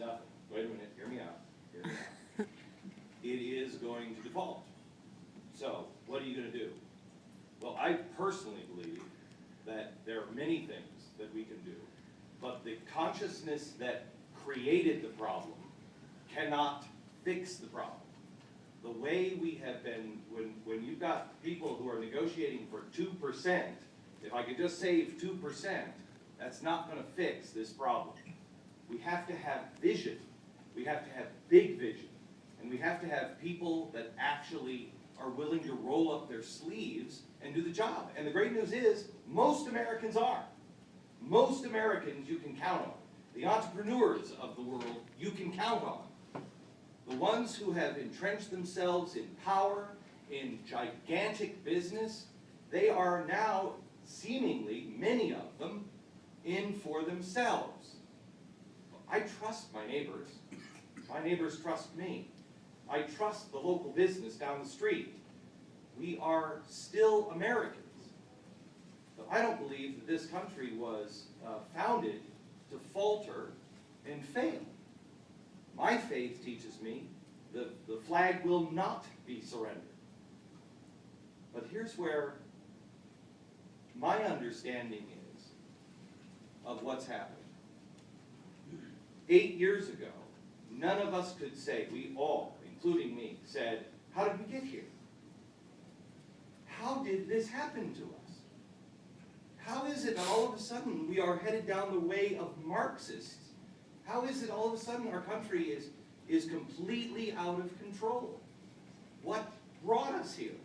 nothing. Wait a minute, hear me out, hear me out. It is going to default. So, what are you going to do? Well, I personally believe that there are many things that we can do, but the consciousness that created the problem cannot fix the problem. The way we have been, when you've got people who are negotiating for 2%, if I could just save 2%, that's not going to fix this problem. We have to have vision. We have to have big vision. And we have to have people that actually are willing to roll up their sleeves and do the job. And the great news is, most Americans are. Most Americans you can count on. The entrepreneurs of the world you can count on. The ones who have entrenched themselves in power, in gigantic business, they are now, seemingly, many of them, in for themselves. I trust my neighbors. My neighbors trust me. I trust the local business down the street. We are still Americans. But I don't believe that this country was founded to falter and fail. My faith teaches me the flag will not be surrendered. But here's where my understanding is of what's happened. 8 years ago, none of us could say, we all, including me, said, how did we get here? How did this happen to us? How is it that all of a sudden we are headed down the way of Marxists? How is it all of a sudden our country is completely out of control? What brought us here?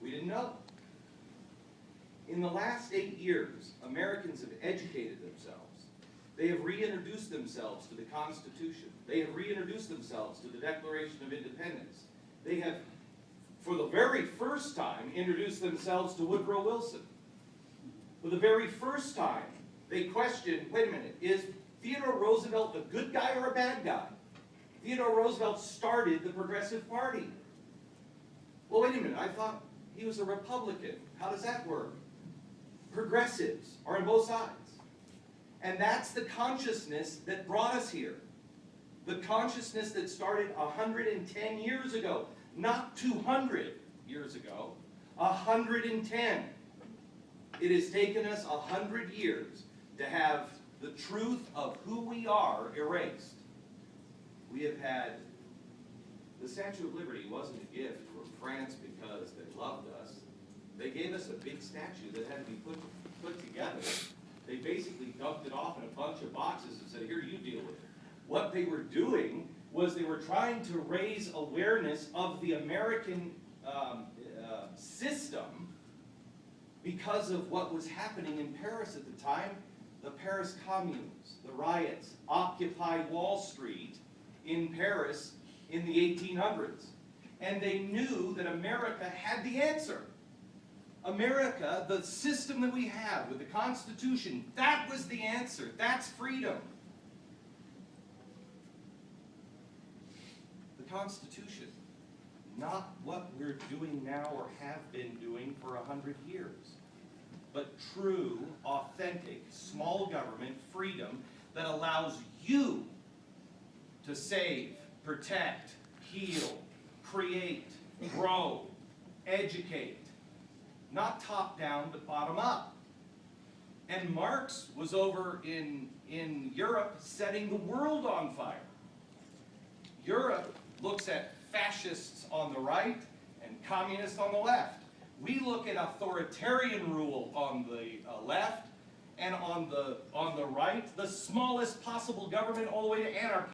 We didn't know. In the last 8 years, Americans have educated themselves. They have reintroduced themselves to the Constitution. They have reintroduced themselves to the Declaration of Independence. They have, for the very first time, introduced themselves to Woodrow Wilson. For the very first time, they questioned, wait a minute, is Theodore Roosevelt a good guy or a bad guy? Theodore Roosevelt started the Progressive Party. Well, wait a minute, I thought he was a Republican. How does that work? Progressives are on both sides. And that's the consciousness that brought us here. The consciousness that started 110 years ago, not 200 years ago, 110. It has taken us 100 years to have the truth of who we are erased. We have had, the Statue of Liberty wasn't a gift from France because they loved us. They gave us a big statue that had to be put together. They basically dumped it off in a bunch of boxes and said, here, you deal with it. What they were doing was they were trying to raise awareness of the American system because of what was happening in Paris at the time. The Paris communes, the riots, Occupy Wall Street in Paris in the 1800s. And they knew that America had the answer. America, the system that we have with the Constitution, that was the answer. That's freedom. The Constitution, not what we're doing now or have been doing for 100 years, but true, authentic, small government freedom that allows you to save, protect, heal, create, grow, educate. Not top down, but bottom up. And Marx was over in Europe setting the world on fire. Europe looks at fascists on the right and communists on the left. We look at authoritarian rule on the left, and on the right, the smallest possible government all the way to anarchy.